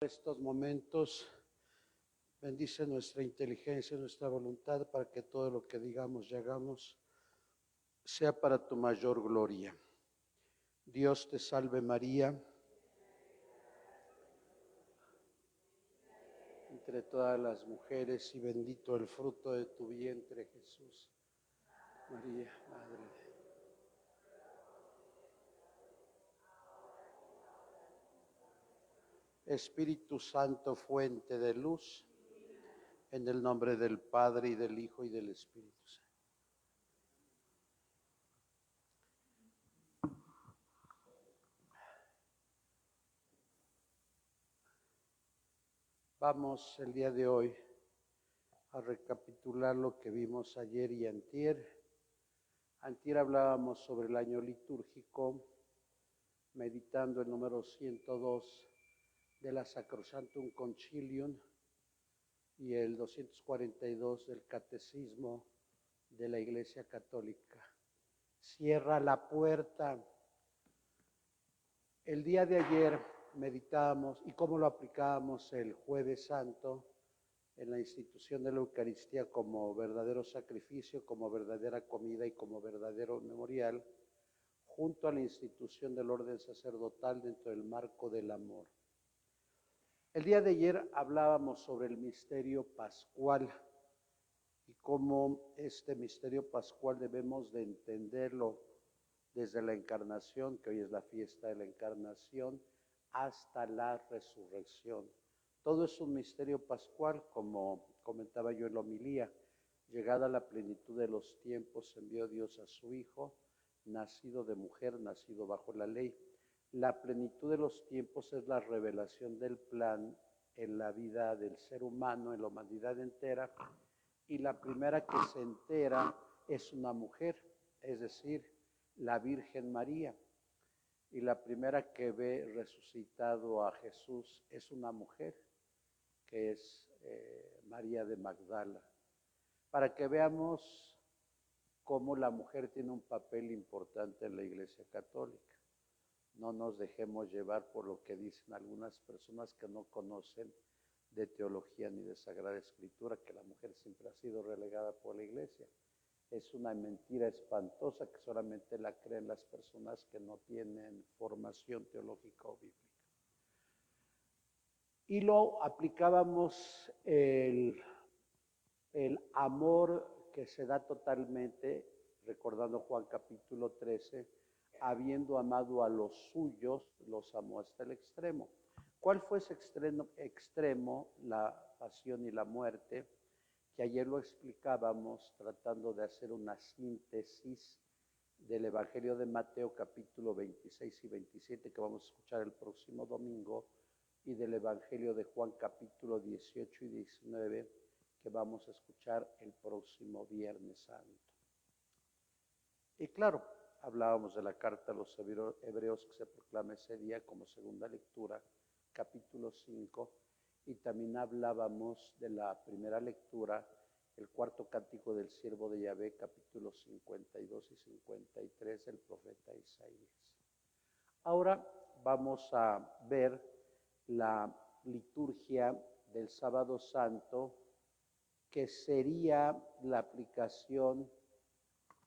Estos momentos, bendice nuestra inteligencia, nuestra voluntad, para que todo lo que digamos y hagamos sea para tu mayor gloria. Dios te salve María, entre todas las mujeres, y bendito el fruto de tu vientre, Jesús. María, Madre de Dios. Espíritu Santo, fuente de luz, en el nombre del Padre, y del Hijo, y del Espíritu Santo. Vamos el día de hoy a recapitular lo que vimos ayer y antier. Antier hablábamos sobre el año litúrgico, meditando el número 102 de la Sacrosanctum Concilium y el 242 del Catecismo de la Iglesia Católica. Cierra la puerta. El día de ayer meditábamos y cómo lo aplicábamos el Jueves Santo en la institución de la Eucaristía como verdadero sacrificio, como verdadera comida y como verdadero memorial, junto a la institución del orden sacerdotal dentro del marco del amor. El día de ayer hablábamos sobre el misterio pascual y cómo este misterio pascual debemos de entenderlo desde la encarnación, que hoy es la fiesta de la encarnación, hasta la resurrección. Todo es un misterio pascual, como comentaba yo en la homilía. Llegada a la plenitud de los tiempos, envió Dios a su Hijo, nacido de mujer, nacido bajo la ley. La plenitud de los tiempos es la revelación del plan en la vida del ser humano, en la humanidad entera, y la primera que se entera es una mujer, es decir, la Virgen María. Y la primera que ve resucitado a Jesús es una mujer, que es María de Magdala, para que veamos cómo la mujer tiene un papel importante en la Iglesia Católica. No nos dejemos llevar por lo que dicen algunas personas que no conocen de teología ni de Sagrada Escritura, que la mujer siempre ha sido relegada por la Iglesia. Es una mentira espantosa que solamente la creen las personas que no tienen formación teológica o bíblica. Y lo aplicábamos el amor que se da totalmente, recordando Juan capítulo 13, habiendo amado a los suyos, los amó hasta el extremo. ¿Cuál fue ese extremo? La pasión y la muerte, que ayer lo explicábamos tratando de hacer una síntesis del Evangelio de Mateo capítulo 26 y 27, que vamos a escuchar el próximo domingo, y del Evangelio de Juan capítulo 18 y 19, que vamos a escuchar el próximo Viernes Santo. Y claro, hablábamos de la carta a los hebreos que se proclama ese día como segunda lectura, capítulo 5, y también hablábamos de la primera lectura, el cuarto cántico del siervo de Yahvé, capítulos 52 y 53 del profeta Isaías. Ahora vamos a ver la liturgia del Sábado Santo, que sería la aplicación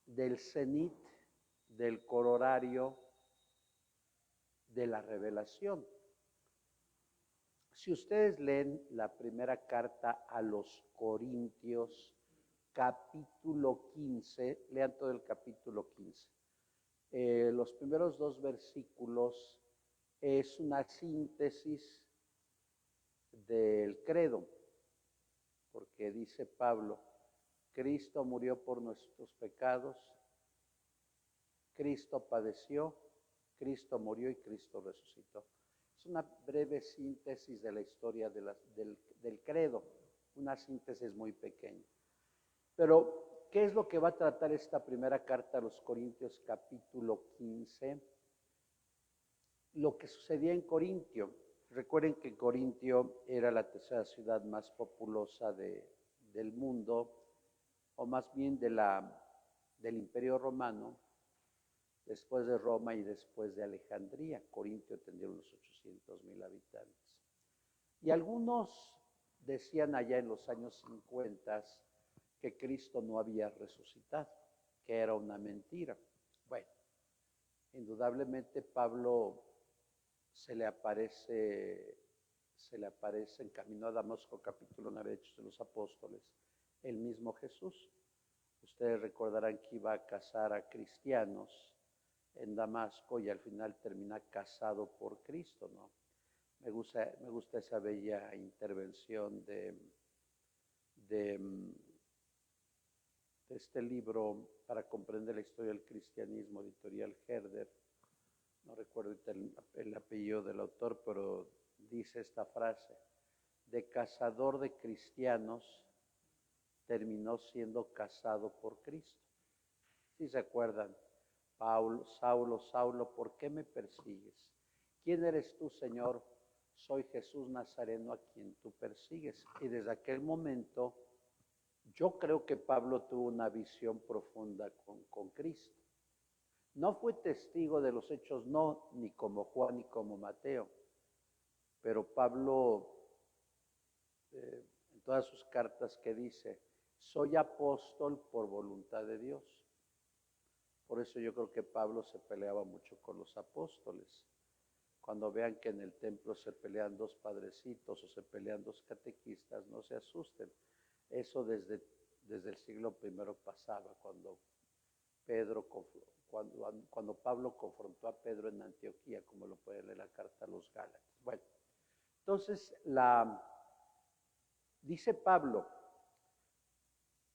del cenit, del corolario de la revelación. Si ustedes leen la primera carta a los Corintios, capítulo 15, lean todo el capítulo 15. Los primeros dos versículos es una síntesis del credo, porque dice Pablo: Cristo murió por nuestros pecados, Cristo padeció, Cristo murió y Cristo resucitó. Es una breve síntesis de la historia del credo, una síntesis muy pequeña. Pero, ¿qué es lo que va a tratar esta primera carta a los Corintios, capítulo 15? Lo que sucedía en Corintio. Recuerden que Corintio era la tercera ciudad más populosa del mundo, o más bien del Imperio Romano, después de Roma y después de Alejandría. Corintio tendría unos 800,000 habitantes. Y algunos decían allá en los años 50 que Cristo no había resucitado, que era una mentira. Bueno, indudablemente Pablo se le aparece en camino a Damasco, capítulo 9 de Hechos de los Apóstoles, el mismo Jesús. Ustedes recordarán que iba a casar a cristianos en Damasco y al final termina casado por Cristo, ¿no? Me gusta esa bella intervención de este libro para comprender la historia del cristianismo, editorial Herder. No recuerdo el apellido del autor, pero dice esta frase: de cazador de cristianos terminó siendo casado por Cristo. Si se acuerdan, Saulo, Saulo, ¿por qué me persigues? ¿Quién eres tú, Señor? Soy Jesús Nazareno a quien tú persigues. Y desde aquel momento, yo creo que Pablo tuvo una visión profunda con Cristo. No fue testigo de los hechos, no, ni como Juan ni como Mateo, pero Pablo, en todas sus cartas que dice, soy apóstol por voluntad de Dios. Por eso yo creo que Pablo se peleaba mucho con los apóstoles. Cuando vean que en el templo se pelean dos padrecitos o se pelean dos catequistas, no se asusten. Eso desde el siglo I pasaba, cuando Pablo confrontó a Pedro en Antioquía, como lo puede leer la carta a los Gálatas. Bueno, entonces dice Pablo,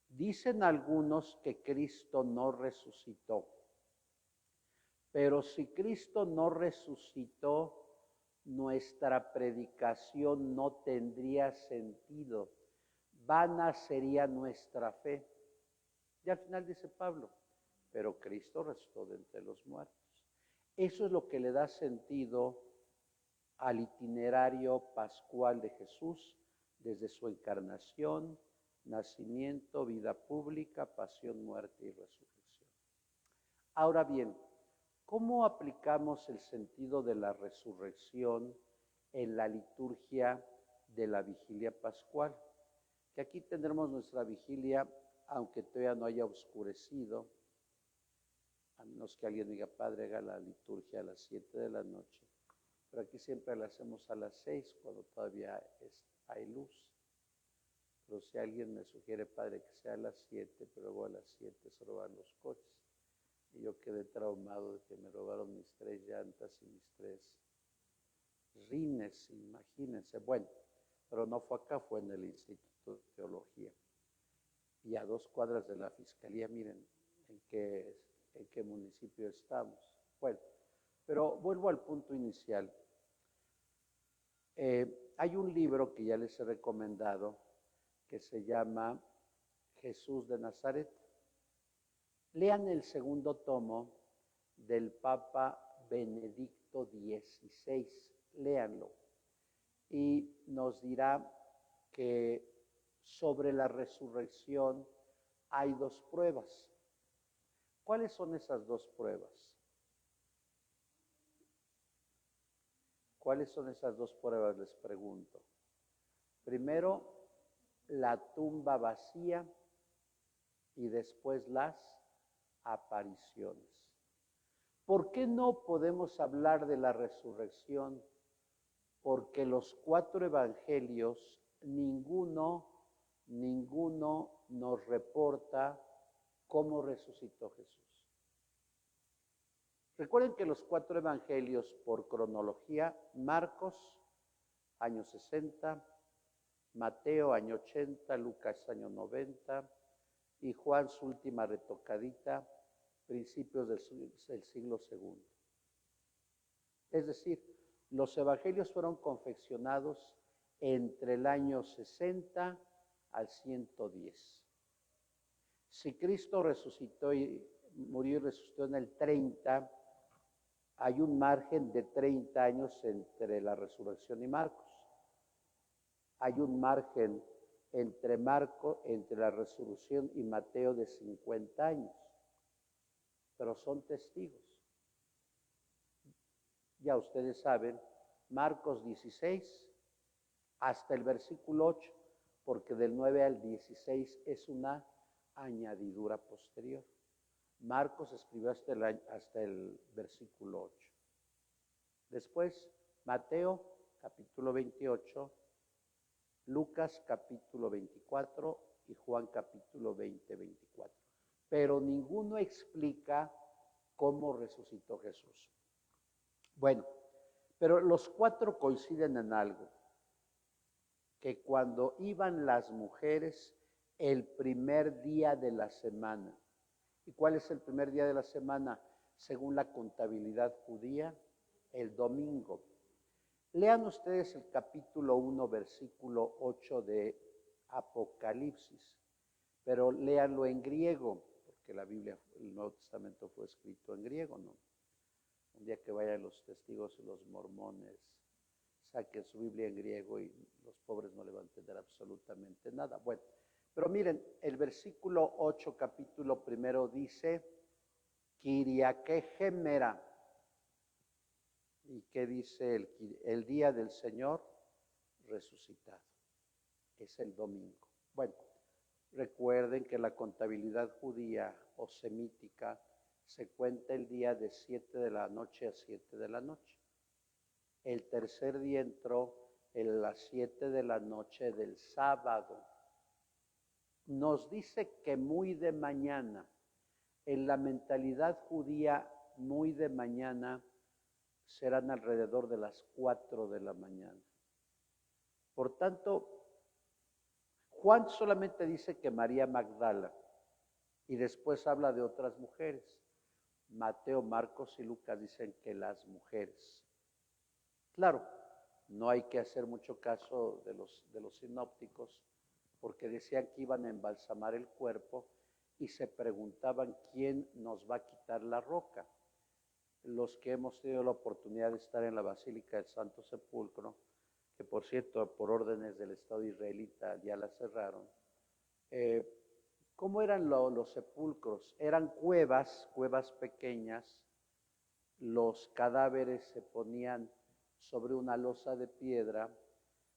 dicen algunos que Cristo no resucitó, pero si Cristo no resucitó, nuestra predicación no tendría sentido, vana sería nuestra fe. Y al final dice Pablo, pero Cristo resucitó de entre los muertos. Eso es lo que le da sentido al itinerario pascual de Jesús, desde su encarnación, nacimiento, vida pública, pasión, muerte y resurrección. Ahora bien, ¿cómo aplicamos el sentido de la resurrección en la liturgia de la vigilia pascual? Que aquí tendremos nuestra vigilia, aunque todavía no haya oscurecido, a menos que alguien diga, Padre, haga la liturgia a las 7 de la noche. Pero aquí siempre la hacemos a las 6, cuando todavía hay luz. Pero si alguien me sugiere, Padre, que sea a las 7, pero luego a las 7 se roban los coches. Y yo quedé traumado de que me robaron mis 3 llantas y mis 3 rines, imagínense. Bueno, pero no fue acá, fue en el Instituto de Teología. Y a 2 cuadras de la Fiscalía, miren en qué municipio estamos. Bueno, pero vuelvo al punto inicial. Hay un libro que ya les he recomendado que se llama Jesús de Nazaret. Lean el segundo tomo del Papa Benedicto XVI, léanlo, y nos dirá que sobre la resurrección hay 2 pruebas. ¿Cuáles son esas 2 pruebas? ¿Cuáles son esas 2 pruebas? Les pregunto. Primero, la tumba vacía y después las apariciones. ¿Por qué no podemos hablar de la resurrección? Porque los 4 evangelios, ninguno nos reporta cómo resucitó Jesús. Recuerden que los 4 evangelios por cronología, Marcos, año 60, Mateo, año 80, Lucas, año 90, y Juan, su última retocadita, principios del siglo II. Es decir, los evangelios fueron confeccionados entre el año 60 al 110. Si Cristo resucitó y murió y resucitó en el 30, hay un margen de 30 años entre la resurrección y Marcos. Hay un margen entre la resurrección y Mateo de 50 años, pero son testigos. Ya ustedes saben, Marcos 16, hasta el versículo 8, porque del 9 al 16 es una añadidura posterior. Marcos escribió hasta el versículo 8. Después, Mateo, capítulo 28, Lucas, capítulo 24 y Juan, capítulo 20-24. Pero ninguno explica cómo resucitó Jesús. Bueno, pero los cuatro coinciden en algo, que cuando iban las mujeres el primer día de la semana. ¿Y cuál es el primer día de la semana? Según la contabilidad judía, el domingo. Lean ustedes el capítulo 1, versículo 8 de Apocalipsis, pero léanlo en griego, porque la Biblia, el Nuevo Testamento fue escrito en griego, ¿no? Un día que vayan los testigos y los mormones, saquen su Biblia en griego y los pobres no le van a entender absolutamente nada. Bueno, pero miren, el versículo 8, capítulo 1 dice, Kiriakegemera. ¿Y qué dice el día del Señor? Resucitado. Es el domingo. Bueno, recuerden que la contabilidad judía o semítica se cuenta el día de 7 de la noche a 7 de la noche. El tercer día entró en las 7 de la noche del sábado. Nos dice que muy de mañana, en la mentalidad judía, muy de mañana serán alrededor de las 4 de la mañana. Por tanto, Juan solamente dice que María Magdala y después habla de otras mujeres. Mateo, Marcos y Lucas dicen que las mujeres. Claro, no hay que hacer mucho caso de los sinópticos, porque decían que iban a embalsamar el cuerpo y se preguntaban quién nos va a quitar la roca. Los que hemos tenido la oportunidad de estar en la Basílica del Santo Sepulcro, que por cierto, por órdenes del Estado israelita ya la cerraron. ¿Cómo eran los sepulcros? Eran cuevas pequeñas. Los cadáveres se ponían sobre una losa de piedra,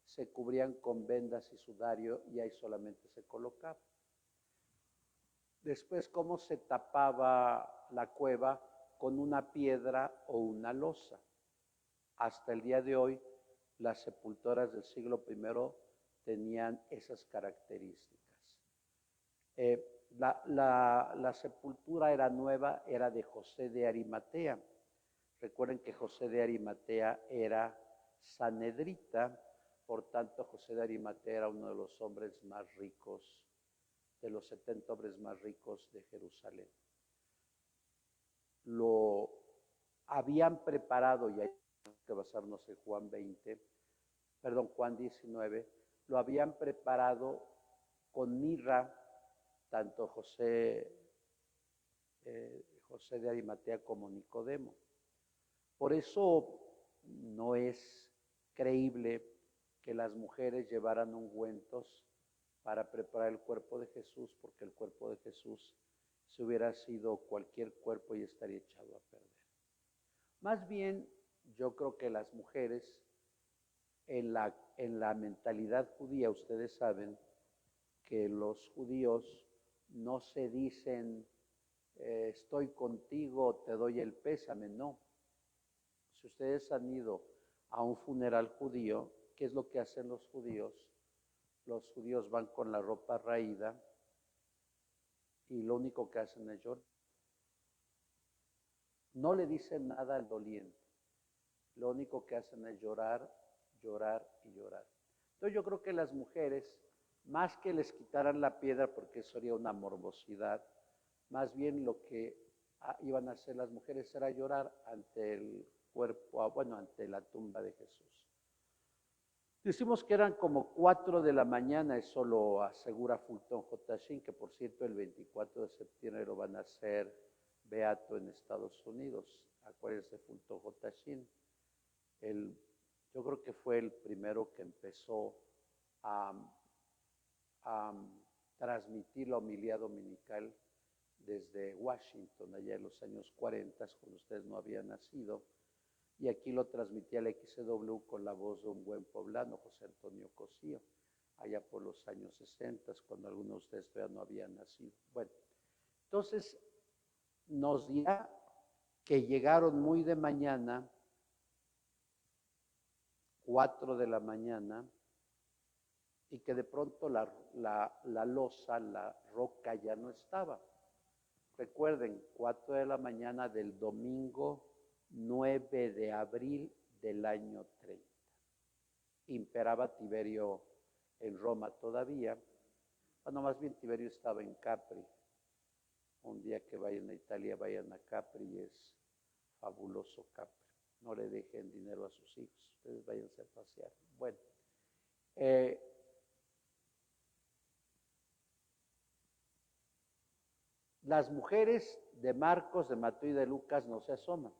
se cubrían con vendas y sudario y ahí solamente se colocaba. Después, ¿cómo se tapaba la cueva? Con una piedra o una losa. Hasta el día de hoy, las sepulturas del siglo I tenían esas características. La sepultura era nueva, era de José de Arimatea. Recuerden que José de Arimatea era sanedrita, por tanto José de Arimatea era uno de los hombres más ricos, de los 70 hombres más ricos de Jerusalén. Lo habían preparado, y hay que basarnos en Juan 19, lo habían preparado con mirra, tanto José de Arimatea como Nicodemo. Por eso no es creíble que las mujeres llevaran ungüentos para preparar el cuerpo de Jesús, porque el cuerpo de Jesús se hubiera sido cualquier cuerpo y estaría echado a perder. Más bien, yo creo que las mujeres, en la mentalidad judía, ustedes saben que los judíos no se dicen, estoy contigo, te doy el pésame, no. Si ustedes han ido a un funeral judío, ¿qué es lo que hacen los judíos? Los judíos van con la ropa raída y lo único que hacen es llorar. No le dicen nada al doliente. Lo único que hacen es llorar, llorar y llorar. Entonces yo creo que las mujeres, más que les quitaran la piedra, porque eso sería una morbosidad, más bien lo que iban a hacer las mujeres era llorar ante el cuerpo, ante la tumba de Jesús. Decimos que eran como 4 de la mañana, eso lo asegura Fulton J. Sheen, que por cierto el 24 de septiembre lo van a hacer beato en Estados Unidos. Acuérdense, Fulton J. Sheen. Yo creo que fue el primero que empezó a transmitir la homilía dominical desde Washington, allá en los años 40, cuando ustedes no habían nacido. Y aquí lo transmitía el XW con la voz de un buen poblano, José Antonio Cosío, allá por los años 60, cuando algunos de ustedes todavía no habían nacido. Bueno, entonces nos dirá que llegaron muy de mañana, 4 de la mañana, y que de pronto la losa, la roca ya no estaba. Recuerden, 4 de la mañana del domingo 9 de abril del año 30. Imperaba Tiberio en Roma todavía. Bueno, más bien Tiberio estaba en Capri. Un día que vayan a Italia, vayan a Capri, es fabuloso Capri. No le dejen dinero a sus hijos, ustedes váyanse a pasear. Bueno, las mujeres de Marcos, de Mateo y de Lucas no se asoman,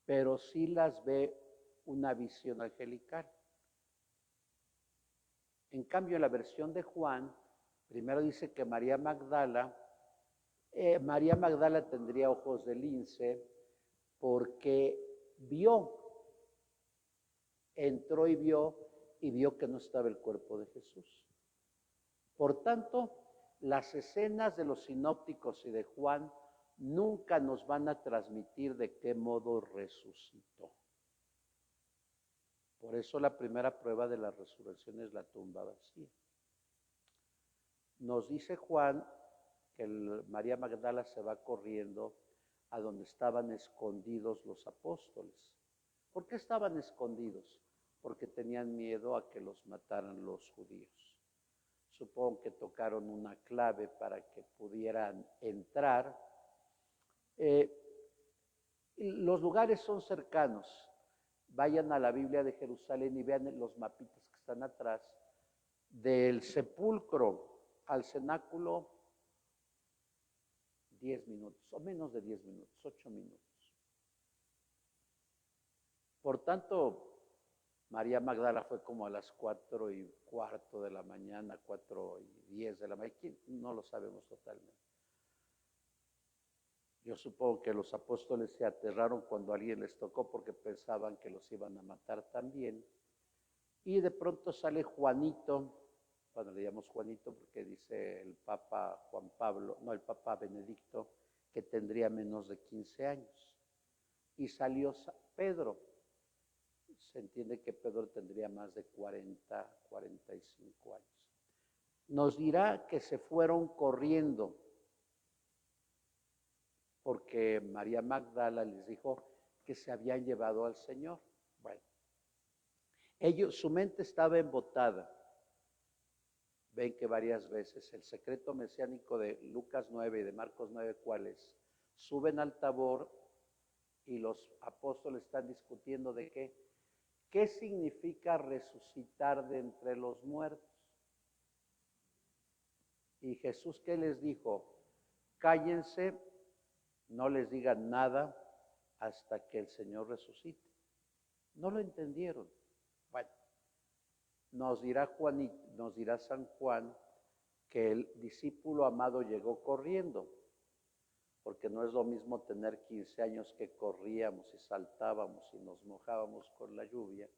pero sí las ve una visión angelical. En cambio, en la versión de Juan, primero dice que María Magdala tendría ojos de lince porque entró y vio que no estaba el cuerpo de Jesús. Por tanto, las escenas de los sinópticos y de Juan nunca nos van a transmitir de qué modo resucitó. Por eso la primera prueba de la resurrección es la tumba vacía. Nos dice Juan que María Magdala se va corriendo a donde estaban escondidos los apóstoles. ¿Por qué estaban escondidos? Porque tenían miedo a que los mataran los judíos. Supongo que tocaron una clave para que pudieran entrar. Los lugares son cercanos. Vayan a la Biblia de Jerusalén y vean los mapitas que están atrás. Del sepulcro al cenáculo, 10 minutos, o menos de 10 minutos, 8 minutos. Por tanto, María Magdala fue como a las 4:15 de la mañana, 4:10 de la mañana, no lo sabemos totalmente. Yo supongo que los apóstoles se aterraron cuando alguien les tocó porque pensaban que los iban a matar también. Y de pronto sale Juanito, bueno, le llamamos Juanito porque dice el Papa el Papa Benedicto, que tendría menos de 15 años. Y salió Pedro. Se entiende que Pedro tendría más de 40, 45 años. Nos dirá que se fueron corriendo porque María Magdala les dijo que se habían llevado al Señor. Bueno, su mente estaba embotada. Ven que varias veces el secreto mesiánico de Lucas 9 y de Marcos 9, ¿cuál es? Suben al Tabor y los apóstoles están discutiendo de qué significa resucitar de entre los muertos. Y Jesús, ¿qué les dijo? Cállense, no les digan nada hasta que el Señor resucite. No lo entendieron. Bueno, nos dirá San Juan que el discípulo amado llegó corriendo, porque no es lo mismo tener 15 años que corríamos y saltábamos y nos mojábamos con la lluvia,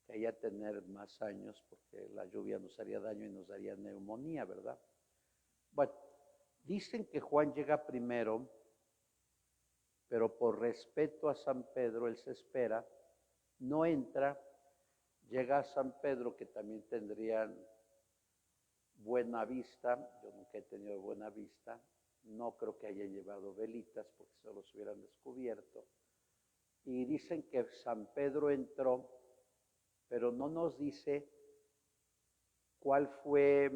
que ya tener más años, porque la lluvia nos haría daño y nos daría neumonía, ¿verdad? Bueno, dicen que Juan llega primero, pero por respeto a San Pedro, él se espera, no entra, llega a San Pedro, que también tendrían buena vista, yo nunca he tenido buena vista, no creo que hayan llevado velitas porque se los hubieran descubierto, y dicen que San Pedro entró, pero no nos dice cuál fue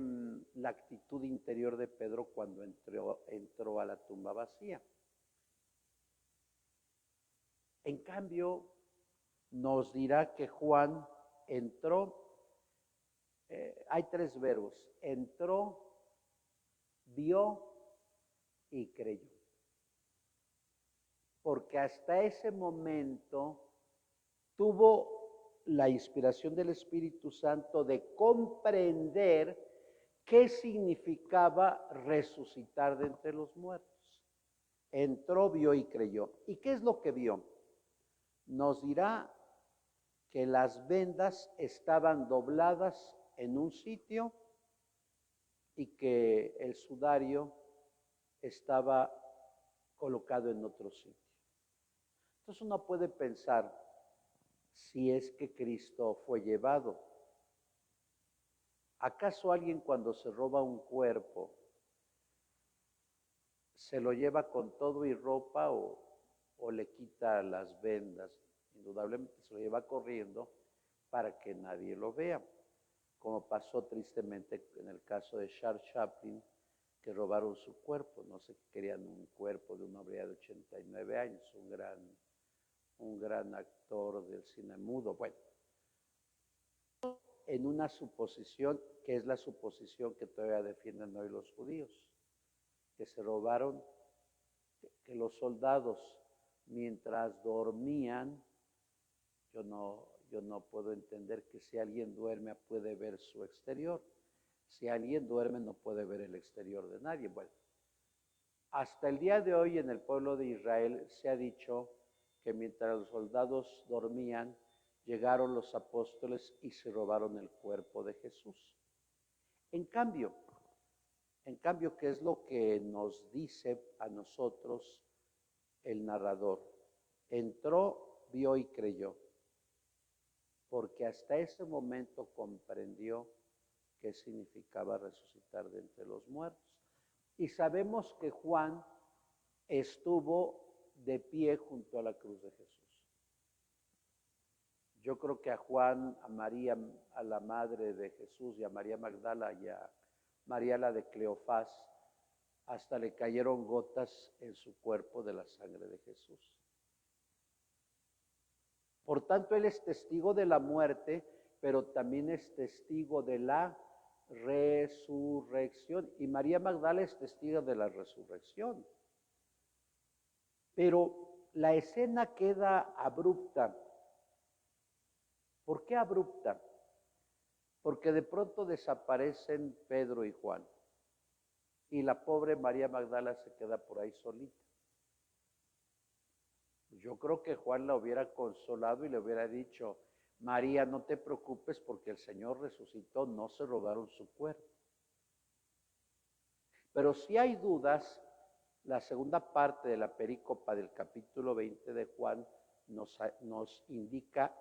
la actitud interior de Pedro cuando entró a la tumba vacía. En cambio, nos dirá que Juan entró, hay 3 verbos, entró, vio y creyó. Porque hasta ese momento tuvo la inspiración del Espíritu Santo de comprender qué significaba resucitar de entre los muertos. Entró, vio y creyó. ¿Y qué es lo que vio? nos dirá que las vendas estaban dobladas en un sitio y que el sudario estaba colocado en otro sitio. Entonces uno puede pensar si es que Cristo fue llevado. ¿Acaso alguien cuando se roba un cuerpo se lo lleva con todo y ropa o le quita las vendas? Indudablemente se lo lleva corriendo para que nadie lo vea, como pasó tristemente en el caso de Charles Chaplin, que robaron su cuerpo. No sé, querían un cuerpo de un hombre de 89 años, un gran actor del cine mudo. Bueno, en una suposición, que es la suposición que todavía defienden hoy los judíos, que se robaron, que los soldados mientras dormían, yo no puedo entender que si alguien duerme puede ver su exterior. Si alguien duerme no puede ver el exterior de nadie. Bueno, hasta el día de hoy en el pueblo de Israel se ha dicho que mientras los soldados dormían, llegaron los apóstoles y se robaron el cuerpo de Jesús. En cambio, ¿qué es lo que nos dice a nosotros el narrador? Entró, vio y creyó, porque hasta ese momento comprendió qué significaba resucitar de entre los muertos. Y sabemos que Juan estuvo de pie junto a la cruz de Jesús. Yo creo que a Juan, a María, a la madre de Jesús, y a María Magdala y a María la de Cleofás, hasta le cayeron gotas en su cuerpo de la sangre de Jesús. Por tanto, él es testigo de la muerte, pero también es testigo de la resurrección. Y María Magdala es testigo de la resurrección. Pero la escena queda abrupta. ¿Por qué abrupta? Porque de pronto desaparecen Pedro y Juan. Y la pobre María Magdala se queda por ahí solita. Yo creo que Juan la hubiera consolado y le hubiera dicho: María, no te preocupes porque el Señor resucitó, no se robaron su cuerpo. Pero si hay dudas, la segunda parte de la perícopa del capítulo 20 de Juan nos indica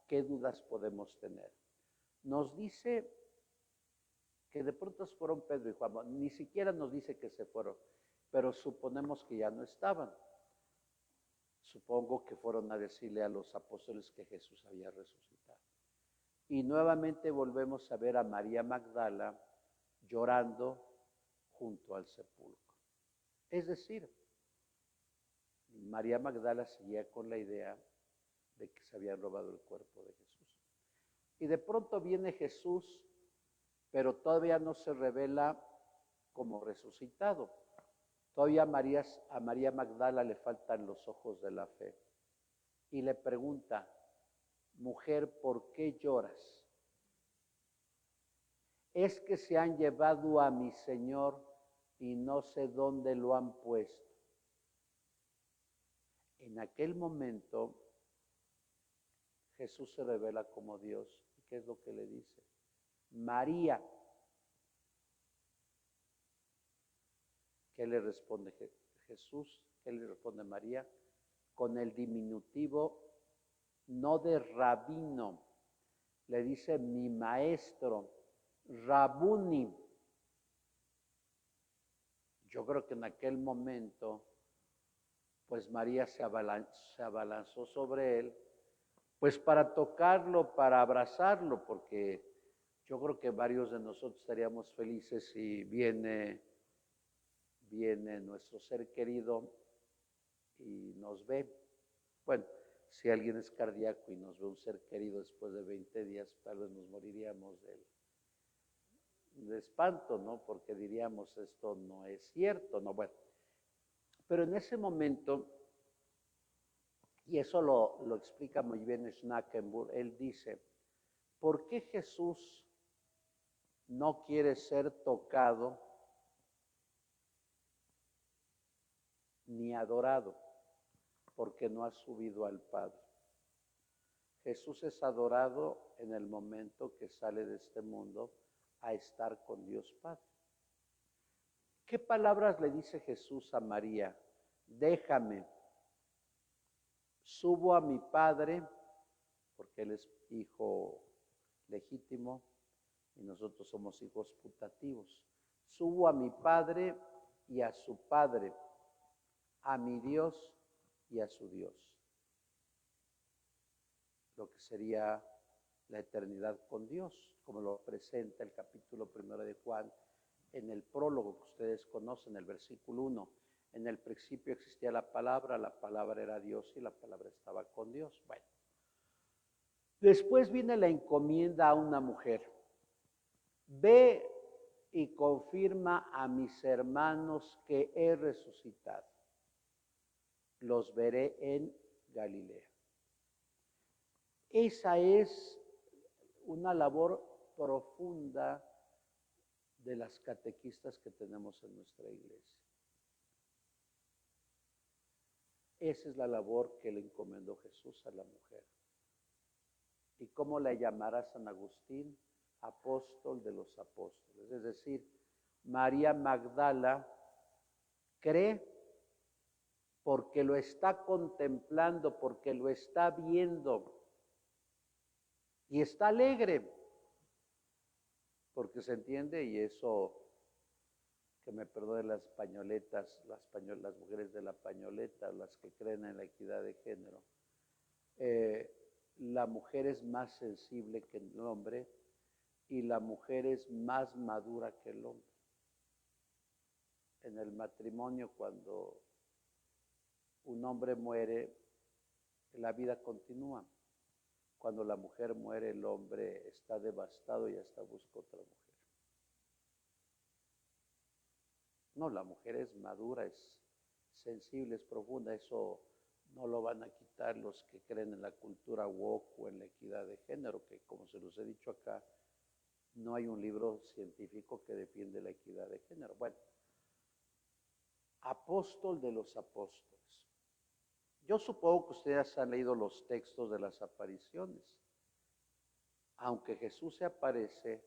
qué dudas podemos tener. Nos dice que de pronto fueron Pedro y Juan, ni siquiera nos dice que se fueron, pero suponemos que ya no estaban. Supongo que fueron a decirle a los apóstoles que Jesús había resucitado. Y nuevamente volvemos a ver a María Magdala llorando junto al sepulcro. Es decir, María Magdala seguía con la idea de que se había robado el cuerpo de Jesús. Y de pronto viene Jesús, pero todavía no se revela como resucitado. Todavía a María Magdala le faltan los ojos de la fe. Y le pregunta: mujer, ¿por qué lloras? Es que se han llevado a mi Señor y no sé dónde lo han puesto. En aquel momento Jesús se revela como Dios. ¿Y qué es lo que le dice? María. ¿Qué le responde Jesús? ¿Qué le responde María? Con el diminutivo, no de rabino, le dice mi maestro, Rabuni. Yo creo que en aquel momento, pues María se abalanzó sobre él, pues para tocarlo, para abrazarlo, porque yo creo que varios de nosotros estaríamos felices si viene nuestro ser querido y nos ve. Bueno, si alguien es cardíaco y nos ve un ser querido después de 20 días, tal vez nos moriríamos de espanto, ¿no? Porque diríamos, esto no es cierto, ¿no? Bueno, pero en ese momento, y eso lo explica muy bien Schnackenburg, él dice: ¿por qué Jesús no quiere ser tocado ni adorado? Porque no ha subido al Padre. Jesús es adorado en el momento que sale de este mundo a estar con Dios Padre. ¿Qué palabras le dice Jesús a María? Déjame, subo a mi Padre, porque Él es hijo legítimo y nosotros somos hijos putativos. Subo a mi Padre y a su Padre, a mi Dios y a su Dios. Lo que sería la eternidad con Dios, como lo presenta el capítulo 1 de Juan, en el prólogo que ustedes conocen, el versículo 1. En el principio existía la palabra era Dios y la palabra estaba con Dios. Bueno, después viene la encomienda a una mujer. Ve y confirma a mis hermanos que he resucitado. Los veré en Galilea. Esa es una labor profunda de las catequistas que tenemos en nuestra iglesia. Esa es la labor que le encomendó Jesús a la mujer. ¿Y cómo la llamará San Agustín? Apóstol de los apóstoles. Es decir, María Magdala cree porque lo está contemplando, porque lo está viendo y está alegre, porque se entiende, y eso, que me perdonen las pañoletas, las mujeres de la pañoleta, las que creen en la equidad de género, la mujer es más sensible que el hombre y la mujer es más madura que el hombre. En el matrimonio, cuando un hombre muere, la vida continúa. Cuando la mujer muere, el hombre está devastado y hasta busca otra mujer. No, la mujer es madura, es sensible, es profunda. Eso no lo van a quitar los que creen en la cultura woke o en la equidad de género, que como se los he dicho acá, no hay un libro científico que defiende la equidad de género. Bueno, apóstol de los apóstoles. Yo supongo que ustedes han leído los textos de las apariciones. Aunque Jesús se aparece,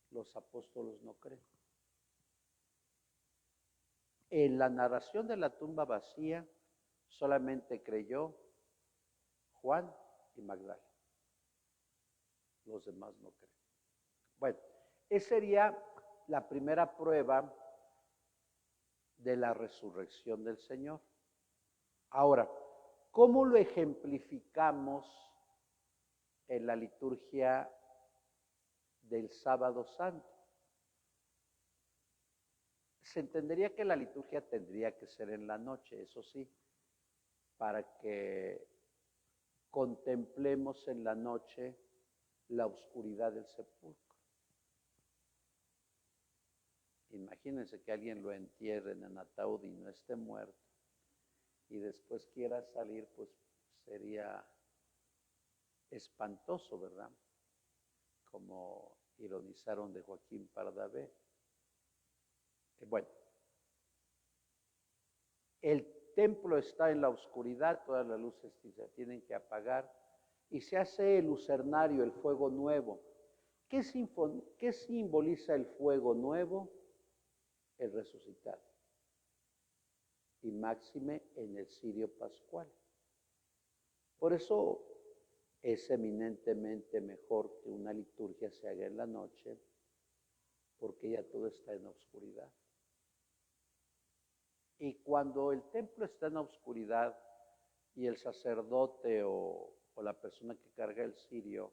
los apóstoles no creen. En la narración de la tumba vacía, solamente creyó Juan y Magdala. Los demás no creen. Bueno, esa sería la primera prueba de la resurrección del Señor. Ahora, ¿cómo lo ejemplificamos en la liturgia del Sábado Santo? Se entendería que la liturgia tendría que ser en la noche, eso sí, para que contemplemos en la noche la oscuridad del sepulcro. Imagínense que alguien lo entierre en el ataúd y no esté muerto, y después quiera salir, pues sería espantoso, ¿verdad? Como ironizaron de Joaquín Pardavé. Bueno, el templo está en la oscuridad, todas las luces se tienen que apagar y se hace el lucernario, el fuego nuevo. ¿Qué simboliza el fuego nuevo? El resucitado. Y máxime en el cirio pascual. Por eso es eminentemente mejor que una liturgia se haga en la noche, porque ya todo está en la oscuridad. Y cuando el templo está en la oscuridad y el sacerdote o la persona que carga el cirio,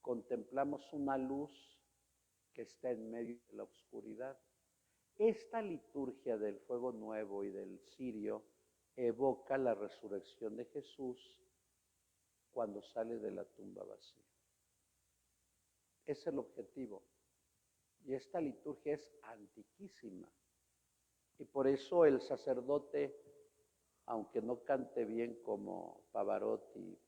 contemplamos una luz que está en medio de la oscuridad. Esta liturgia del fuego nuevo y del cirio evoca la resurrección de Jesús cuando sale de la tumba vacía. Es el objetivo. Y esta liturgia es antiquísima. Y por eso el sacerdote, aunque no cante bien como Pavarotti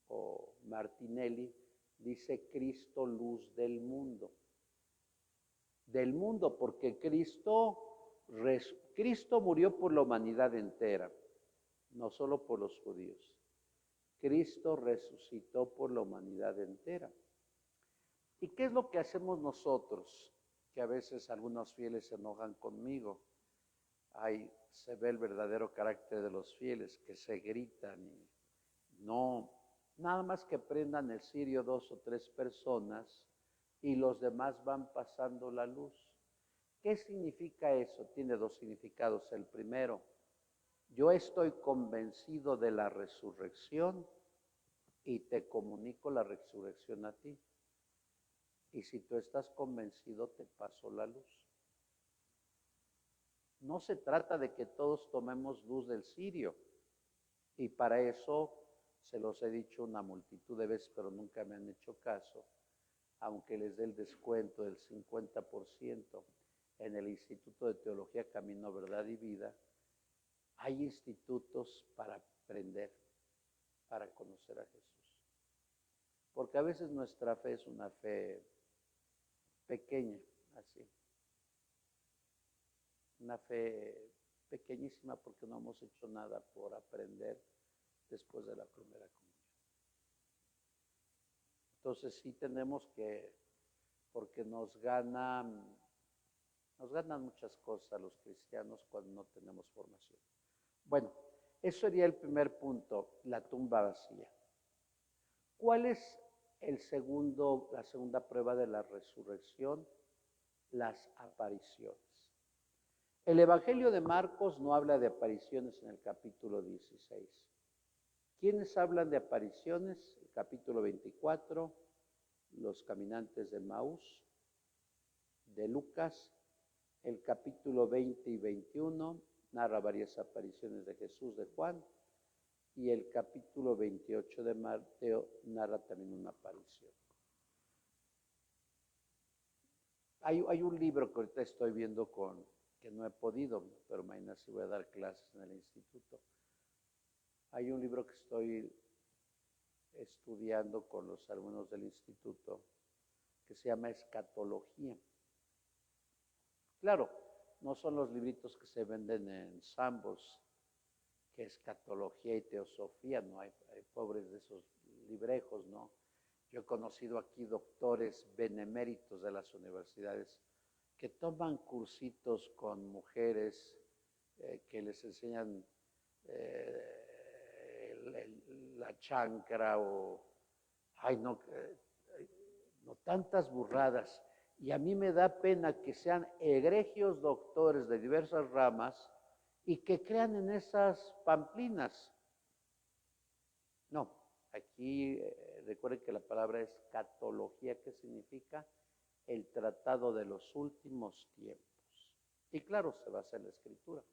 o Martinelli, dice Cristo luz del mundo. Del mundo, porque Cristo murió por la humanidad entera, no solo por los judíos. Cristo resucitó por la humanidad entera. ¿Y qué es lo que hacemos nosotros? Que a veces algunos fieles se enojan conmigo. Ahí se ve el verdadero carácter de los fieles, que se gritan y no, nada más que prendan el cirio 2 o 3 personas y los demás van pasando la luz. ¿Qué significa eso? Tiene dos significados. El primero, yo estoy convencido de la resurrección y te comunico la resurrección a ti. Y si tú estás convencido, te paso la luz. No se trata de que todos tomemos luz del cirio. Y para eso se los he dicho una multitud de veces, pero nunca me han hecho caso, aunque les dé el descuento del 50% en el Instituto de Teología, Camino, Verdad y Vida. Hay institutos para aprender, para conocer a Jesús. Porque a veces nuestra fe es una fe pequeña, así. Una fe pequeñísima porque no hemos hecho nada por aprender después de la primera comunión. Entonces sí tenemos que, porque nos ganan muchas cosas a los cristianos cuando no tenemos formación. Bueno, eso sería el primer punto, la tumba vacía. ¿Cuál es la segunda prueba de la resurrección? Las apariciones. El Evangelio de Marcos no habla de apariciones en el capítulo 16. ¿Quiénes hablan de apariciones? El capítulo 24, los caminantes de Maús, de Lucas, el capítulo 20 y 21, narra varias apariciones de Jesús, de Juan, y el capítulo 28 de Mateo narra también una aparición. Hay un libro que ahorita estoy viendo que no he podido, pero mañana sí voy a dar clases en el instituto. Hay un libro que estoy estudiando con los alumnos del instituto que se llama Escatología. Claro, no son los libritos que se venden en Sambos, que escatología y teosofía, no hay pobres de esos librejos, ¿no? Yo he conocido aquí doctores beneméritos de las universidades que toman cursitos con mujeres que les enseñan la chancra o, no tantas burradas. Y a mí me da pena que sean egregios doctores de diversas ramas y que crean en esas pamplinas. No, aquí recuerden que la palabra es escatología, que significa el tratado de los últimos tiempos. Y claro, se basa en la Escritura.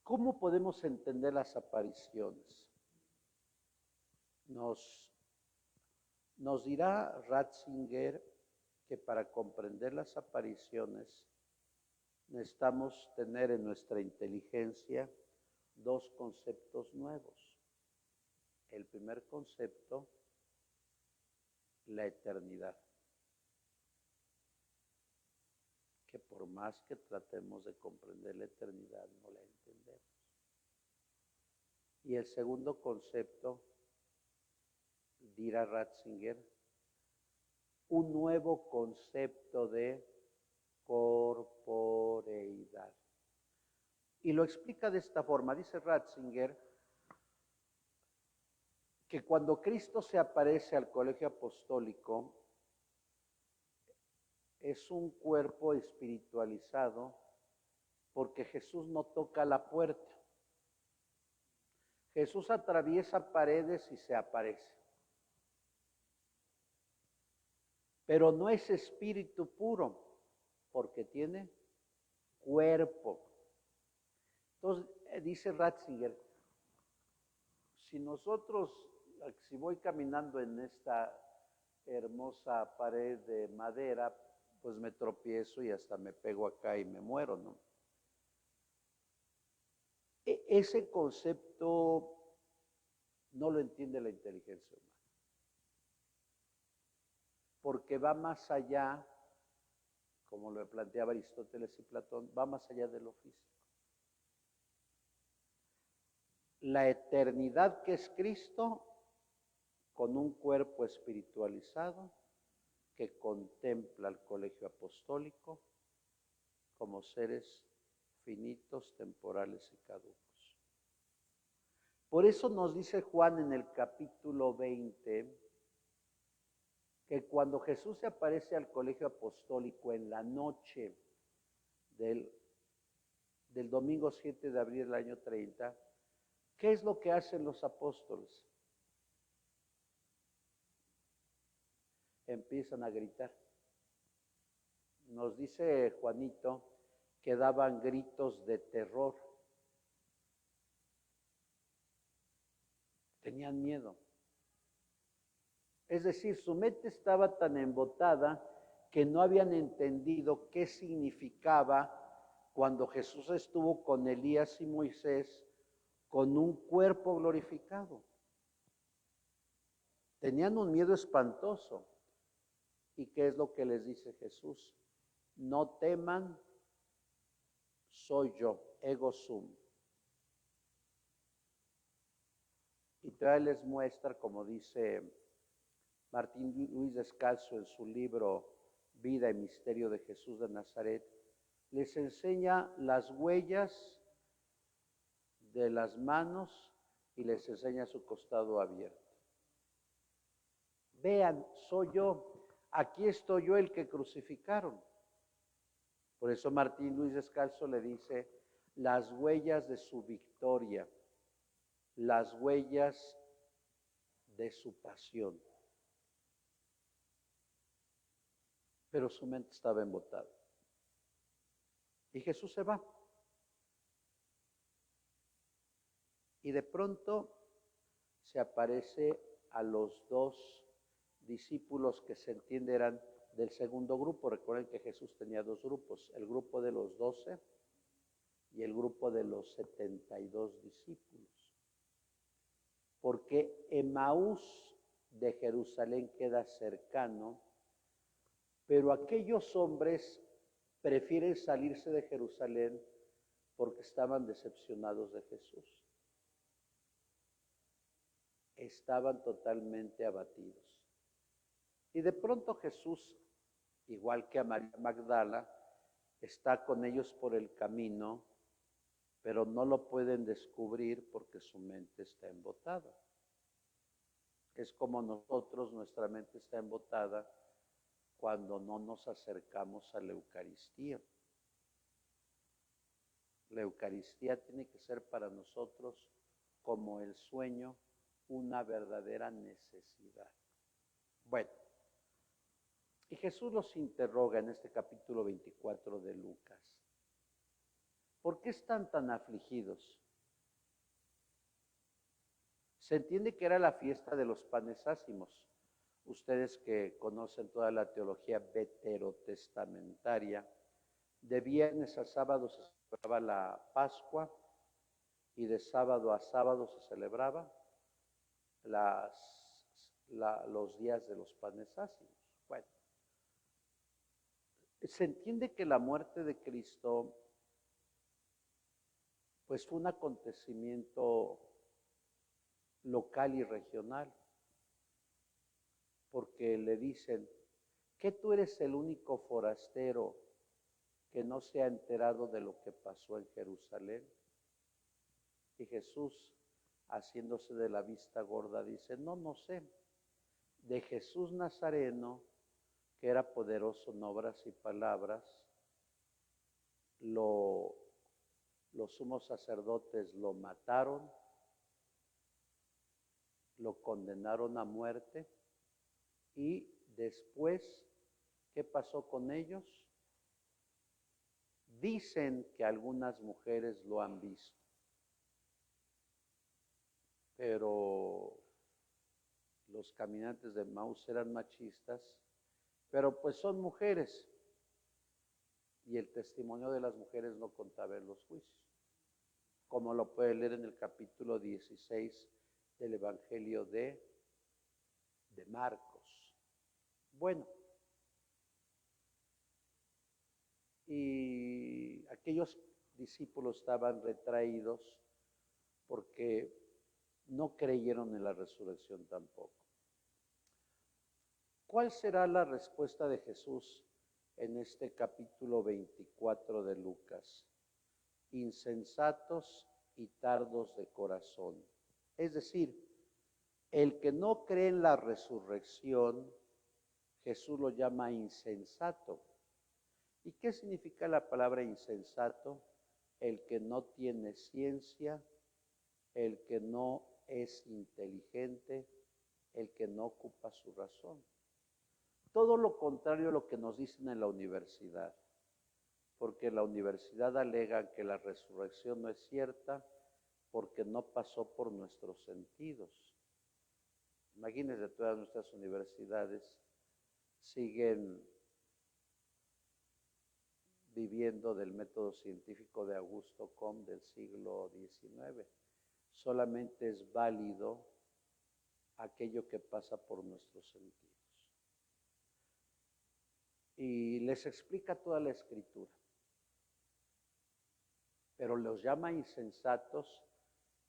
¿Cómo podemos entender las apariciones? Nos dirá Ratzinger que para comprender las apariciones necesitamos tener en nuestra inteligencia dos conceptos nuevos. El primer concepto, la eternidad, que por más que tratemos de comprender la eternidad, no la entendemos. Y el segundo concepto, dirá Ratzinger, un nuevo concepto de corporeidad. Y lo explica de esta forma. Dice Ratzinger que cuando Cristo se aparece al colegio apostólico, es un cuerpo espiritualizado porque Jesús no toca la puerta. Jesús atraviesa paredes y se aparece. Pero no es espíritu puro, porque tiene cuerpo. Entonces, dice Ratzinger, si voy caminando en esta hermosa pared de madera, pues me tropiezo y hasta me pego acá y me muero, ¿no? Ese concepto no lo entiende la inteligencia humana, porque va más allá, como lo planteaba Aristóteles y Platón, va más allá de lo físico. la eternidad que es Cristo con un cuerpo espiritualizado que contempla al colegio apostólico como seres finitos, temporales y caducos. Por eso nos dice Juan en el capítulo 20 que cuando Jesús se aparece al colegio apostólico en la noche del domingo 7 de abril del año 30, ¿qué es lo que hacen los apóstoles? Empiezan a gritar. Nos dice Juanito que daban gritos de terror. Tenían miedo. Es decir, su mente estaba tan embotada que no habían entendido qué significaba cuando Jesús estuvo con Elías y Moisés con un cuerpo glorificado. Tenían un miedo espantoso. ¿Y qué es lo que les dice Jesús? No teman, soy yo, ego sum. Y todavía les muestra, como dice Martín Luis Descalzo en su libro Vida y Misterio de Jesús de Nazaret, les enseña las huellas de las manos y les enseña su costado abierto. Vean, soy yo, aquí estoy yo el que crucificaron. Por eso Martín Luis Descalzo le dice las huellas de su victoria, las huellas de su pasión. Pero su mente estaba embotada. Y Jesús se va. Y de pronto se aparece a los dos discípulos que se entiende eran del segundo grupo. Recuerden que Jesús tenía dos grupos, el grupo de los 12 y el grupo de los 72 discípulos. Porque Emaús de Jerusalén queda cercano, pero aquellos hombres prefieren salirse de Jerusalén porque estaban decepcionados de Jesús. Estaban totalmente abatidos. Y de pronto Jesús, igual que a María Magdala, está con ellos por el camino, pero no lo pueden descubrir porque su mente está embotada. Es como nosotros, nuestra mente está embotada cuando no nos acercamos a la Eucaristía. La Eucaristía tiene que ser para nosotros como el sueño, una verdadera necesidad. Bueno, y Jesús los interroga en este capítulo 24 de Lucas. ¿Por qué están tan afligidos? Se entiende que era la fiesta de los panes ácimos. Ustedes que conocen toda la teología veterotestamentaria, de viernes a sábado se celebraba la Pascua y de sábado a sábado se celebraba los días de los panes ácimos. Bueno, se entiende que la muerte de Cristo pues fue un acontecimiento local y regional, porque le dicen que tú eres el único forastero que no se ha enterado de lo que pasó en Jerusalén. Y Jesús, haciéndose de la vista gorda, dice, no sé, de Jesús Nazareno, que era poderoso en obras y palabras, los sumos sacerdotes lo mataron, lo condenaron a muerte y después, ¿qué pasó con ellos? Dicen que algunas mujeres lo han visto, pero los caminantes de Maús eran machistas, pero pues son mujeres y el testimonio de las mujeres no contaba en los juicios, como lo puede leer en el capítulo 16 del Evangelio de Marcos. Bueno, y aquellos discípulos estaban retraídos porque no creyeron en la resurrección tampoco. ¿Cuál será la respuesta de Jesús en este capítulo 24 de Lucas? Insensatos y tardos de corazón. Es decir, el que no cree en la resurrección, Jesús lo llama insensato. ¿Y qué significa la palabra insensato? El que no tiene ciencia, el que no es inteligente, el que no ocupa su razón. Todo lo contrario a lo que nos dicen en la universidad, porque en la universidad alegan que la resurrección no es cierta porque no pasó por nuestros sentidos. Imagínense, todas nuestras universidades siguen viviendo del método científico de Augusto Comte del siglo XIX. Solamente es válido aquello que pasa por nuestros sentidos. Y les explica toda la escritura, pero los llama insensatos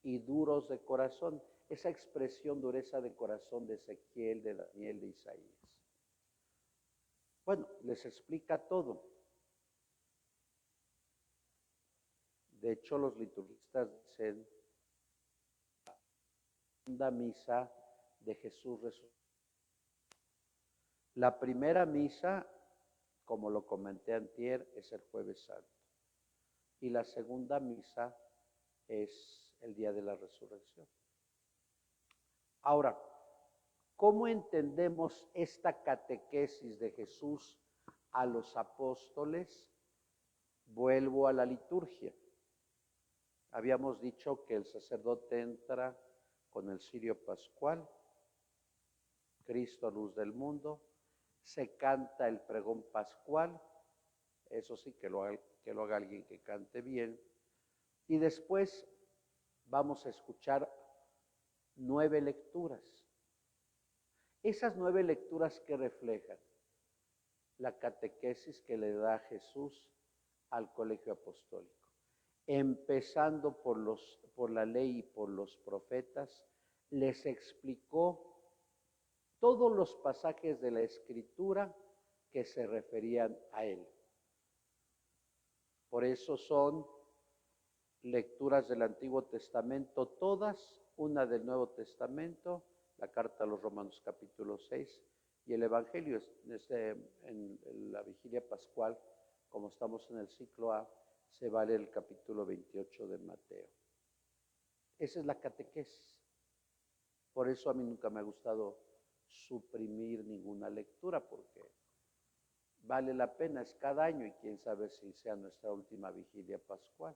y duros de corazón. Esa expresión dureza de corazón de Ezequiel, de Daniel, de Isaías. Bueno, les explica todo. De hecho, los liturgistas dicen la segunda misa de Jesús resucitado. La primera misa, como lo comenté antier, es el Jueves Santo. Y la segunda misa es el día de la resurrección. Ahora, ¿cómo entendemos esta catequesis de Jesús a los apóstoles? Vuelvo a la liturgia. Habíamos dicho que el sacerdote entra con el cirio pascual, Cristo, luz del mundo, se canta el pregón pascual, eso sí que lo haga alguien que cante bien, y después vamos a escuchar 9 lecturas. Esas 9 lecturas que reflejan la catequesis que le da Jesús al colegio apostólico. Empezando por la ley y por los profetas, les explicó todos los pasajes de la Escritura que se referían a él. Por eso son lecturas del Antiguo Testamento todas, una del Nuevo Testamento, la carta a los Romanos capítulo 6 y el Evangelio en la vigilia pascual, como estamos en el ciclo A, se vale el capítulo 28 de Mateo. Esa es la catequesis. Por eso a mí nunca me ha gustado suprimir ninguna lectura, porque vale la pena, es cada año y quién sabe si sea nuestra última vigilia pascual.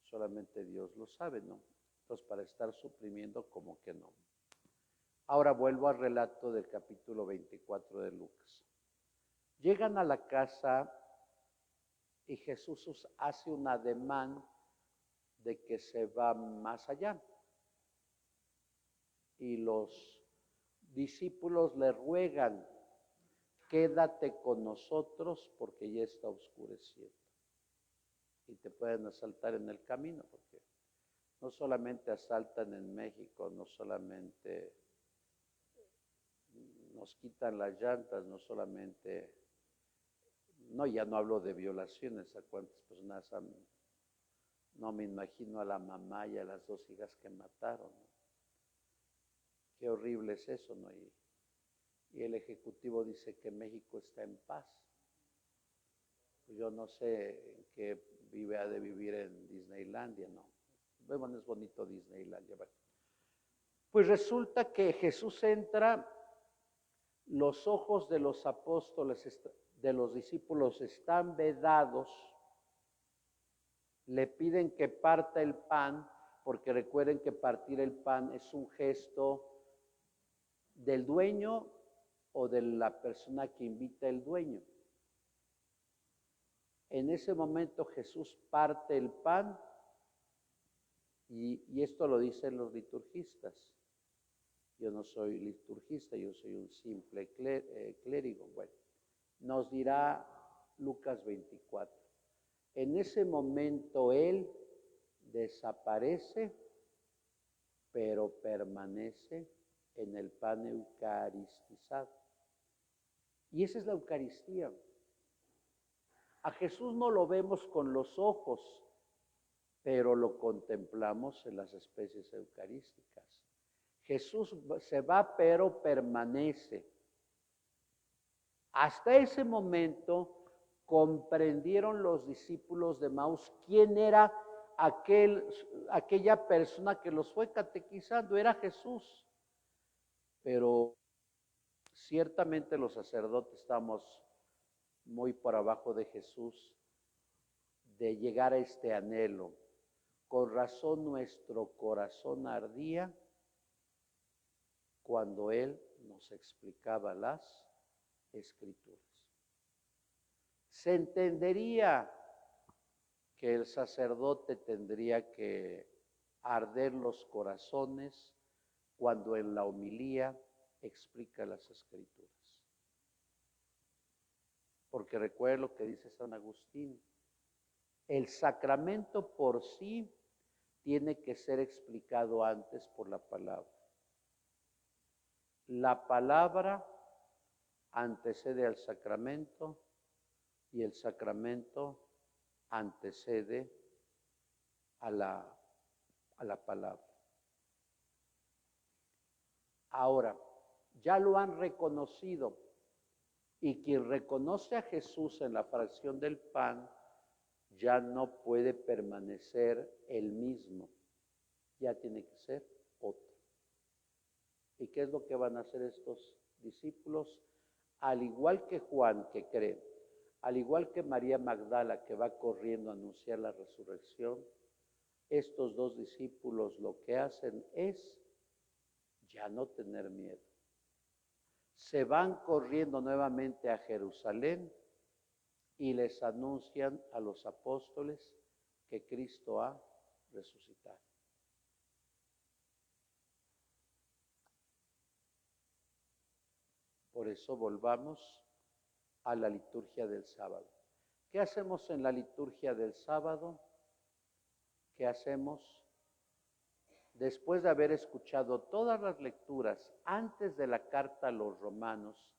Solamente Dios lo sabe, ¿no? Entonces, para estar suprimiendo, como que no. Ahora vuelvo al relato del capítulo 24 de Lucas. Llegan a la casa y Jesús hace un ademán de que se va más allá. Y los discípulos le ruegan, quédate con nosotros porque ya está oscureciendo. Y te pueden asaltar en el camino, porque no solamente asaltan en México, no solamente nos quitan las llantas, no solamente, no, ya no hablo de violaciones, a cuántas personas han, no me imagino a la mamá y a las 2 hijas que mataron, ¿no? Qué horrible es eso, ¿no? Y el Ejecutivo dice que México está en paz. Pues yo no sé en qué ha de vivir en Disneylandia, ¿no? Bueno, es bonito Disneylandia. Bueno. Pues resulta que Jesús entra, los ojos de los apóstoles, de los discípulos están vedados, le piden que parta el pan, porque recuerden que partir el pan es un gesto del dueño o de la persona que invita el dueño. En ese momento Jesús parte el pan y esto lo dicen los liturgistas. Yo no soy liturgista, yo soy un simple clérigo. Bueno, nos dirá Lucas 24. En ese momento Él desaparece pero permanece en el pan eucaristizado. Y esa es la Eucaristía. A Jesús no lo vemos con los ojos, pero lo contemplamos en las especies eucarísticas. Jesús se va, pero permanece. Hasta ese momento comprendieron los discípulos de Maús quién era aquella persona que los fue catequizando, era Jesús. Pero ciertamente los sacerdotes estamos muy por abajo de Jesús, de llegar a este anhelo. Con razón nuestro corazón ardía cuando Él nos explicaba las Escrituras. Se entendería que el sacerdote tendría que arder los corazones cuando en la homilía explica las Escrituras. Porque recuerda lo que dice San Agustín, el sacramento por sí tiene que ser explicado antes por la palabra. La palabra antecede al sacramento y el sacramento antecede a la palabra. Ahora, ya lo han reconocido, y quien reconoce a Jesús en la fracción del pan ya no puede permanecer el mismo, ya tiene que ser otro. ¿Y qué es lo que van a hacer estos discípulos? Al igual que Juan, que cree, al igual que María Magdala, que va corriendo a anunciar la resurrección, estos dos discípulos lo que hacen es ya no tener miedo. Se van corriendo nuevamente a Jerusalén y les anuncian a los apóstoles que Cristo ha resucitado. Por eso volvamos a la liturgia del sábado. ¿Qué hacemos en la liturgia del sábado? ¿Qué hacemos? Después de haber escuchado todas las lecturas antes de la carta a los romanos,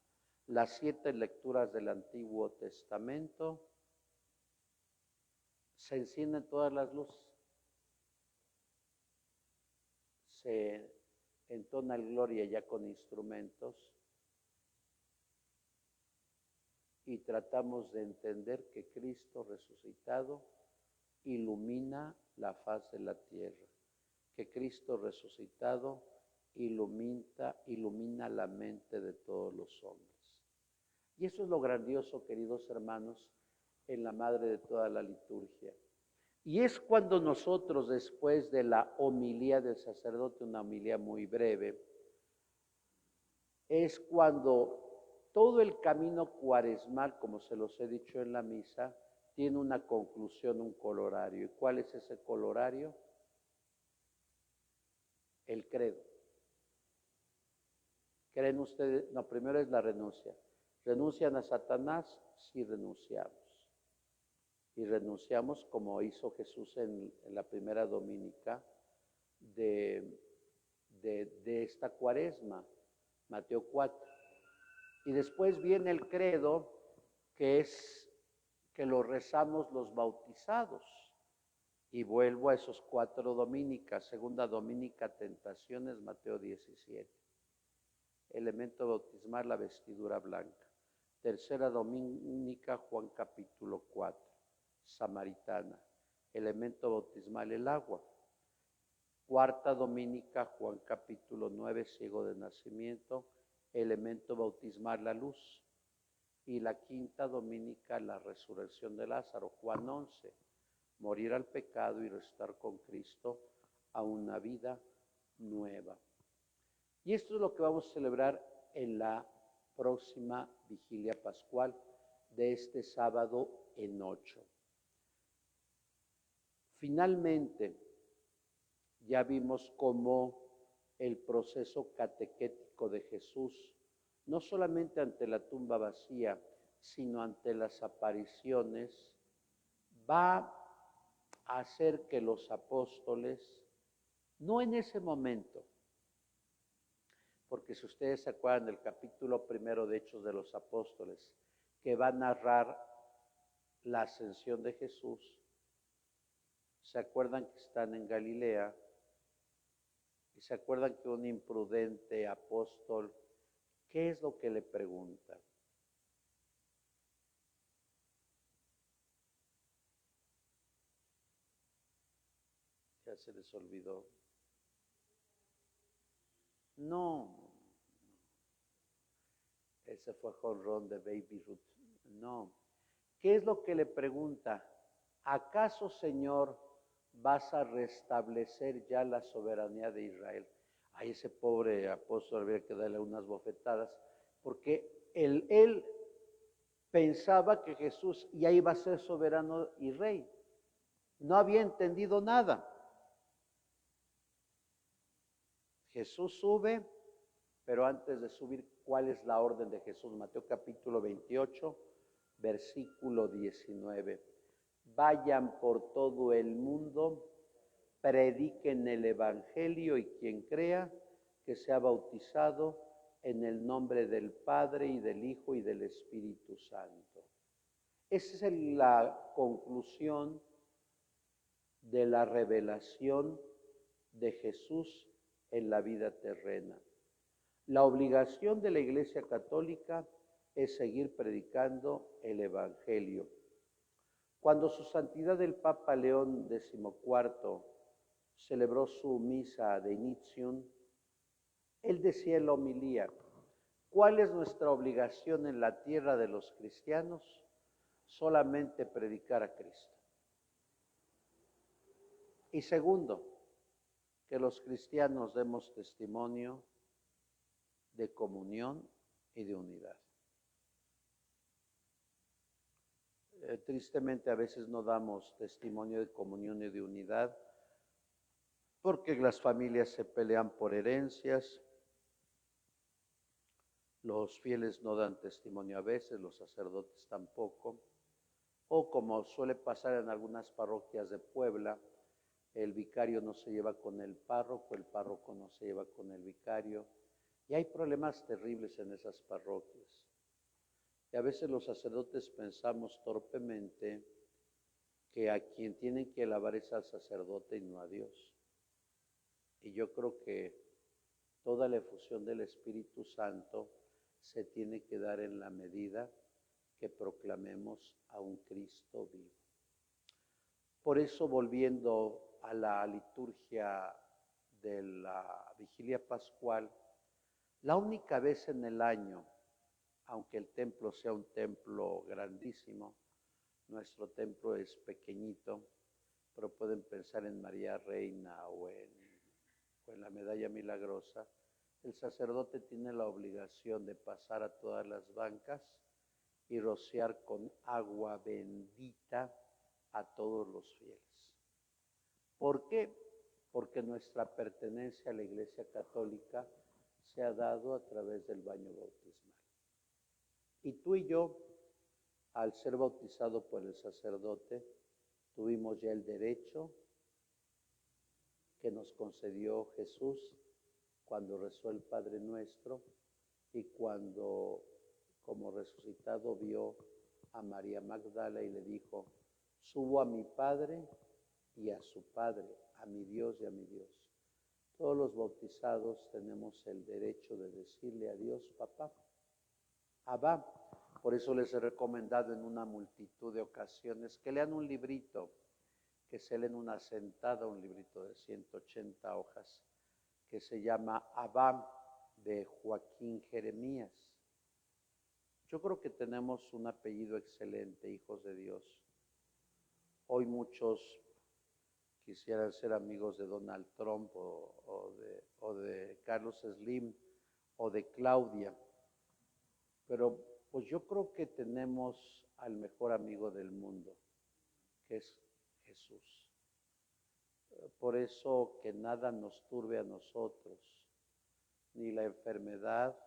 las 7 lecturas del Antiguo Testamento, se encienden todas las luces, se entona el Gloria ya con instrumentos y tratamos de entender que Cristo resucitado ilumina la faz de la tierra, que Cristo resucitado ilumina la mente de todos los hombres. Y eso es lo grandioso, queridos hermanos, en la madre de toda la liturgia. Y es cuando nosotros, después de la homilía del sacerdote, una homilía muy breve, es cuando todo el camino cuaresmal, como se los he dicho en la misa, tiene una conclusión, un colorario. ¿Y cuál es ese colorario? El credo. ¿Creen ustedes? No, primero es la renuncia. ¿Renuncian a Satanás? Sí, renunciamos. Y renunciamos como hizo Jesús en la primera dominica de esta cuaresma, Mateo 4. Y después viene el credo, que es que lo rezamos los bautizados. Y vuelvo a esos 4 dominicas. Segunda dominica, tentaciones, Mateo 17. Elemento bautismal, la vestidura blanca. Tercera dominica, Juan capítulo 4, samaritana. Elemento bautismal, el agua. Cuarta dominica, Juan capítulo 9, ciego de nacimiento. Elemento bautismal, la luz. Y la quinta dominica, la resurrección de Lázaro, Juan 11, morir al pecado y resucitar con Cristo a una vida nueva. Y esto es lo que vamos a celebrar en la próxima vigilia pascual de este sábado en 8. Finalmente, ya vimos cómo el proceso catequético de Jesús, no solamente ante la tumba vacía, sino ante las apariciones, va a hacer que los apóstoles No en ese momento, porque si ustedes se acuerdan del capítulo 1 de Hechos de los Apóstoles, que va a narrar la ascensión de Jesús, se acuerdan que están en Galilea y se acuerdan que un imprudente apóstol, ¿qué es lo que le pregunta? Ya se les olvidó. No, ese fue jonrón de Baby Ruth. No. ¿Qué es lo que le pregunta? ¿Acaso, Señor, vas a restablecer ya la soberanía de Israel? Ay, ese pobre apóstol había que darle unas bofetadas, porque él pensaba que Jesús ya iba a ser soberano y rey. No había entendido nada. Jesús sube, pero antes de subir, ¿cuál es la orden de Jesús? Mateo capítulo 28, versículo 19. Vayan por todo el mundo, prediquen el Evangelio y quien crea que sea bautizado en el nombre del Padre y del Hijo y del Espíritu Santo. Esa es la conclusión de la revelación de Jesús en la vida terrena. La obligación de la Iglesia Católica es seguir predicando el Evangelio. Cuando su santidad el Papa León XIV celebró su misa de Initium, él decía en la homilía, ¿cuál es nuestra obligación en la tierra de los cristianos? Solamente predicar a Cristo. Y segundo, que los cristianos demos testimonio de comunión y de unidad. Tristemente a veces no damos testimonio de comunión y de unidad porque las familias se pelean por herencias, los fieles no dan testimonio a veces, los sacerdotes tampoco, o como suele pasar en algunas parroquias de Puebla, el vicario no se lleva con el párroco no se lleva con el vicario, y hay problemas terribles en esas parroquias. Y a veces los sacerdotes pensamos torpemente que a quien tienen que alabar es al sacerdote y no a Dios. Y yo creo que toda la efusión del Espíritu Santo se tiene que dar en la medida que proclamemos a un Cristo vivo. Por eso, volviendo a la liturgia de la Vigilia Pascual, la única vez en el año, aunque el templo sea un templo grandísimo, nuestro templo es pequeñito, pero pueden pensar en María Reina o en la Medalla Milagrosa, el sacerdote tiene la obligación de pasar a todas las bancas y rociar con agua bendita a todos los fieles. ¿Por qué? Porque nuestra pertenencia a la Iglesia Católica se ha dado a través del baño bautismal. Y tú y yo, al ser bautizado por el sacerdote, tuvimos ya el derecho que nos concedió Jesús cuando rezó el Padre Nuestro y cuando, como resucitado, vio a María Magdala y le dijo, subo a mi Padre y a su Padre, a mi Dios y a mi Dios. Todos los bautizados tenemos el derecho de decirle a Dios, papá, Abba. Por eso les he recomendado en una multitud de ocasiones que lean un librito, que se leen una sentada, un librito de 180 hojas, que se llama Abba, de Joaquín Jeremías. Yo creo que tenemos un apellido excelente, hijos de Dios. Hoy muchos quisieran ser amigos de Donald Trump o de Carlos Slim o de Claudia, pero pues yo creo que tenemos al mejor amigo del mundo, que es Jesús. Por eso que nada nos turbe a nosotros, ni la enfermedad,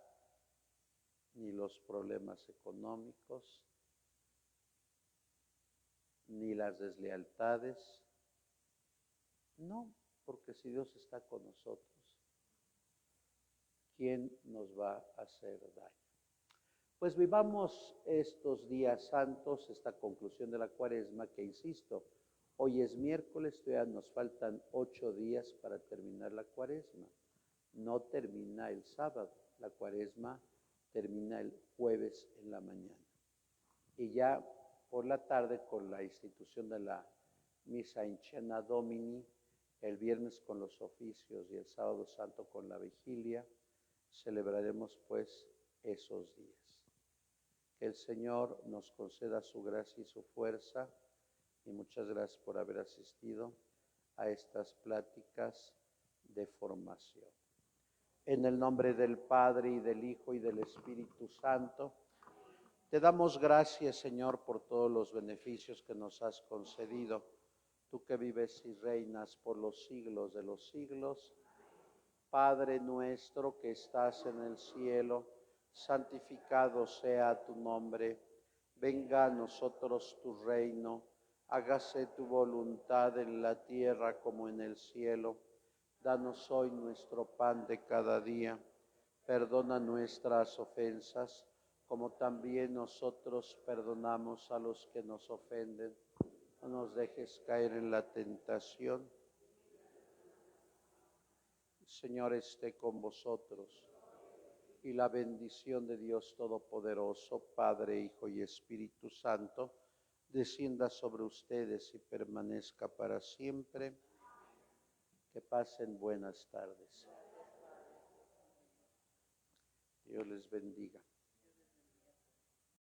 ni los problemas económicos, ni las deslealtades. No, porque si Dios está con nosotros, ¿quién nos va a hacer daño? Pues vivamos estos días santos, esta conclusión de la Cuaresma, que insisto, hoy es miércoles, todavía nos faltan 8 días para terminar la Cuaresma. No termina el sábado, la Cuaresma termina el jueves en la mañana. Y ya por la tarde, con la institución de la Misa in Cena Domini, el viernes con los oficios y el sábado santo con la vigilia, celebraremos pues esos días. Que el Señor nos conceda su gracia y su fuerza, y muchas gracias por haber asistido a estas pláticas de formación. En el nombre del Padre, y del Hijo, y del Espíritu Santo, te damos gracias, Señor, por todos los beneficios que nos has concedido, tú que vives y reinas por los siglos de los siglos. Padre nuestro que estás en el cielo, santificado sea tu nombre. Venga a nosotros tu reino. Hágase tu voluntad en la tierra como en el cielo. Danos hoy nuestro pan de cada día. Perdona nuestras ofensas, como también nosotros perdonamos a los que nos ofenden. No nos dejes caer en la tentación. Señor esté con vosotros, y la bendición de Dios Todopoderoso, Padre, Hijo y Espíritu Santo, descienda sobre ustedes y permanezca para siempre. Que pasen buenas tardes. Dios les bendiga.